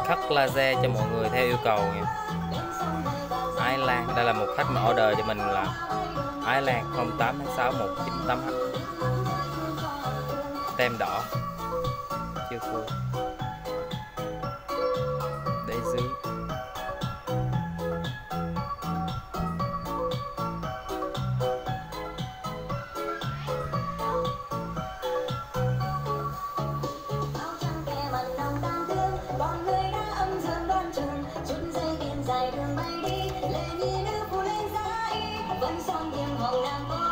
Cắt laser cho mọi người theo yêu cầu nha. Ái Lan, đây là một khách mà order cho mình là Ái Lan 08/6 198H, tem đỏ, chưa full, đáy dưới. Vẫn son tiền hồng nàng.